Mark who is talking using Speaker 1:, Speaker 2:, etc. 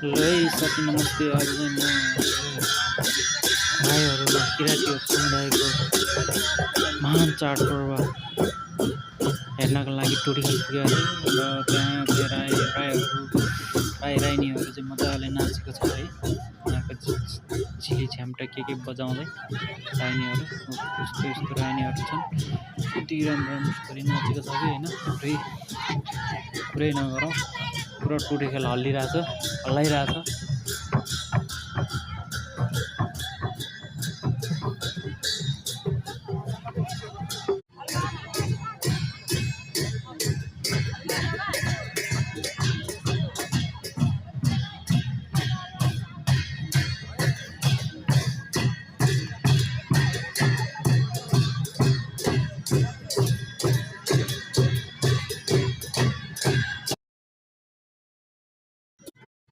Speaker 1: ल है साथी नमस्ते। आज चाहिँ म राईहरूमा किराँती समुदायको महान चाडपर्व हेर्नका लागि टोटीखाल पुगेको छु र त्यहाँ चाहिँ राईनीहरू चाहिँ मजाले नाचेको छ है। उनीहरूको झिली झ्याम्टा के बजाउँदै राईनीहरू यस्तो राईनीहरू छन्। यति राम्रो गरी नाचेको छ कि होइन, कुरै नगरौँ। पुरा टोटीखाल हल्लाइरहेछ।